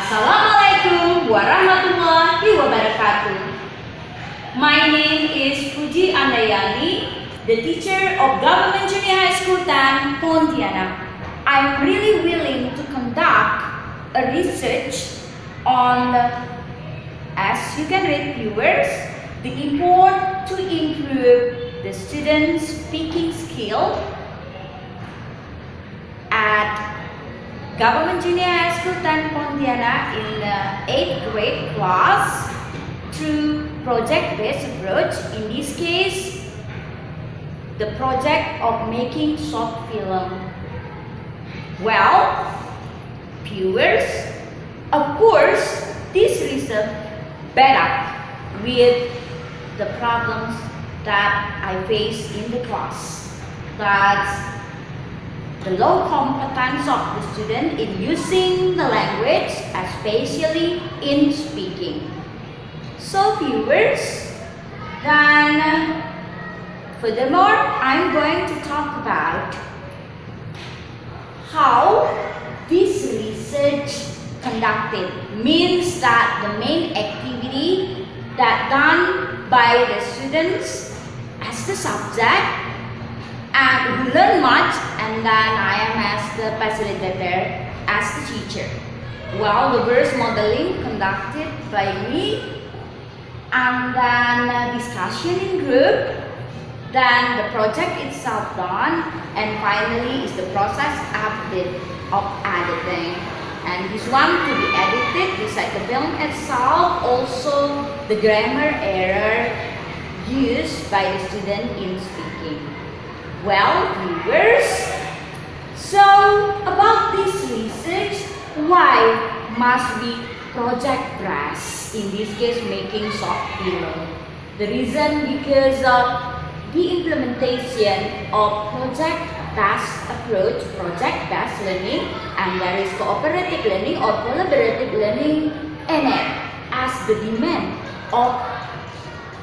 Assalamualaikum warahmatullahi wabarakatuh. My name is Puji Andayani, the teacher of Government Junior High School 10, Pontianak. I'm really willing to conduct a research on, as you can read viewers, the import to improve the students' speaking skill at Government Junior High School 10 Pontianak in the 8th grade class through project-based approach. In this case, the project of making short film. Well, viewers, of course, this research met up with the problems that I face in the class. That's the low competence of the student in using the language, especially in speaking. So viewers, then furthermore, I'm going to talk about how this research conducted means that the main activity that done by the students as the subject and who learn much, and then I am as the facilitator, as the teacher. Well, the verse modeling conducted by me, and then discussion in group, then the project itself done, and finally is the process of editing. And this one to be edited beside the film itself, also the grammar error used by the student in speaking. Well, viewers, so about this research, why must be project-based, in this case making short film? The reason because of the implementation of project-based approach, project-based learning, and there is cooperative learning or collaborative learning in it as the demand of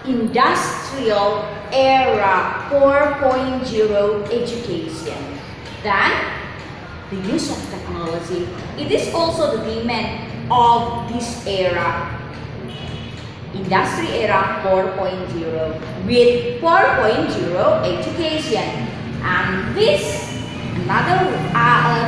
industrial era 4.0 education. Then the use of technology, it is also the demand of this era, industry era 4.0 with 4.0 education. And this another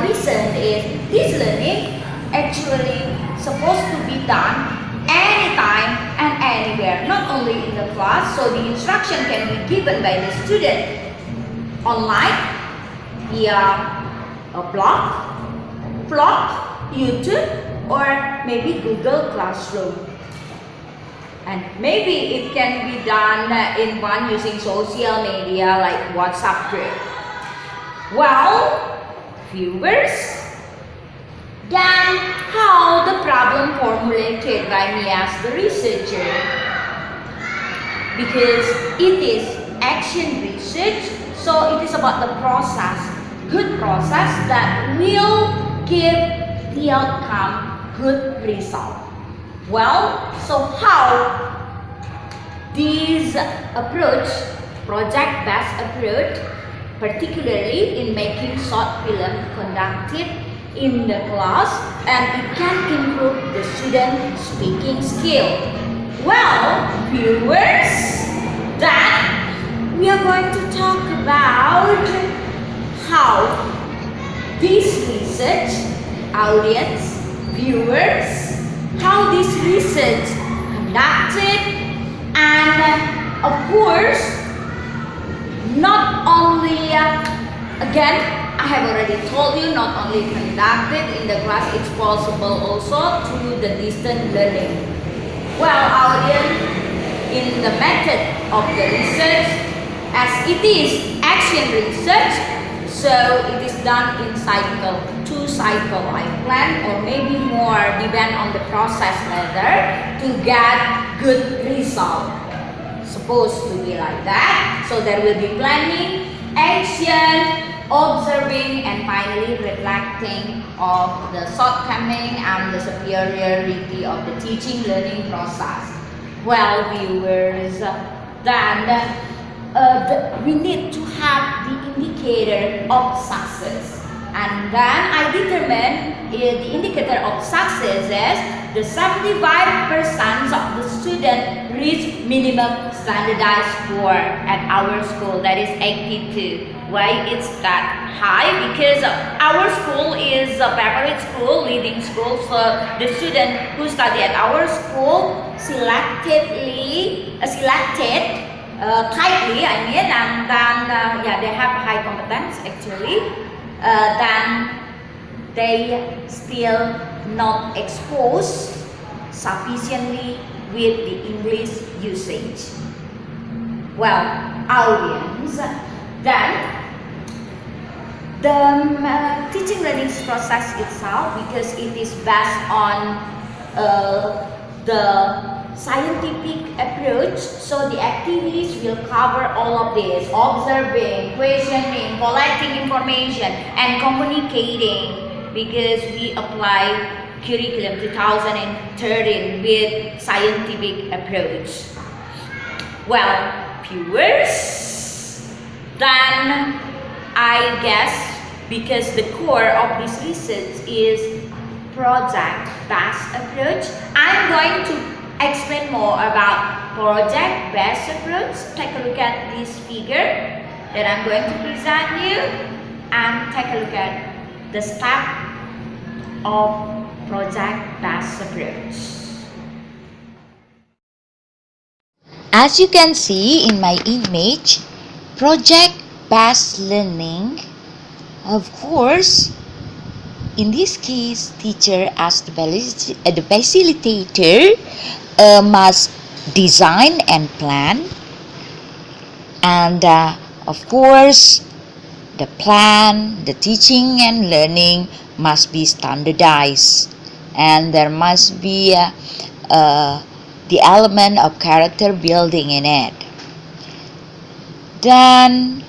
reason is this learning actually supposed to be done anytime and anywhere, not only in the class, so the instruction can be given by the student online via a blog, YouTube, or maybe Google Classroom. And maybe it can be done in one using social media like WhatsApp group. Well, viewers, then how the problem formulated by me as the researcher, because it is action research, so it is about the process, good process that will give the outcome good result. Well, so how this approach, project-based approach, particularly in making short film conducted in the class, and it can improve the student speaking skill. Well, viewers, that we are going to talk about how this research, audience, viewers, how this research conducted, and of course, not only again, I have already told you, not only conducted in the class, it's possible also through the distance learning. Well, audience, in the method of the research, as it is action research, so it is done in cycle, 2 cycle I plan, or maybe more, depend on the process level to get good result. Supposed to be like that. So there will be planning, action, observing, and finally reflecting of the shortcoming and the superiority of the teaching learning process. Well, viewers, then we need to have the indicator of success. And then I determine the indicator of success is the 75% of the student reach minimum standardized score at our school, that is 82. Why it's that high? Because our school is a favorite school, leading school, so the student who study at our school selected tightly, and then they have high competence actually. Then they still not exposed sufficiently with the English usage. Well, audience, then the teaching learning process itself, because it is based on the scientific approach, so the activities will cover all of this: observing, questioning, collecting information, and communicating, because we apply curriculum 2013 with scientific approach. Well, viewers, then I guess because the core of this research is project-based approach, I'm going to explain more about project-based approach. Take a look at this figure that I'm going to present you, and take a look at the step of project-based approach. As you can see in my image, project-based learning, of course, in this case, teacher as the facilitator must design and plan, and of course the plan, the teaching and learning must be standardized, and there must be the element of character building in it. Then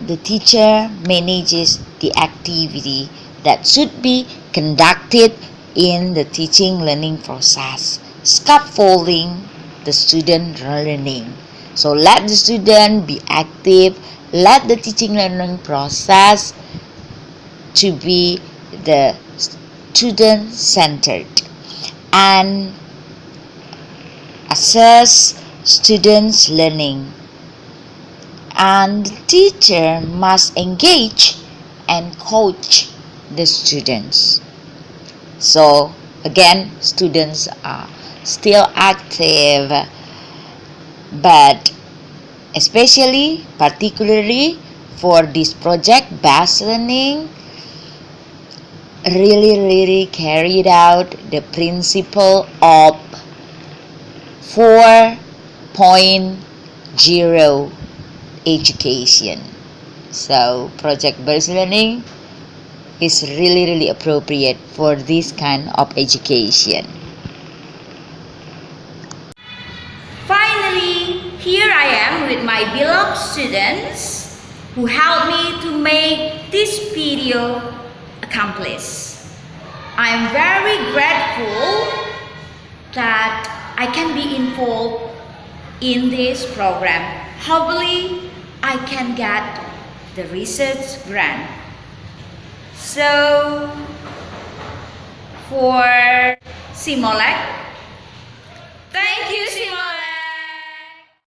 the teacher manages the activity that should be conducted in the teaching learning process, scaffolding the student learning. So let the student be active, let the teaching learning process to be the student centered, and assess students' learning. And the teacher must engage and coach the students. So again, students are still active, but particularly for this project-based learning, really carried out the principle of 4.0 education. So project-based learning is really appropriate for this kind of education. Finally, here I am with my beloved students who helped me to make this video accomplish. I am very grateful that I can be involved in this program. Hopefully, I can get the research grant. So, for Simolek, thank you Simolek.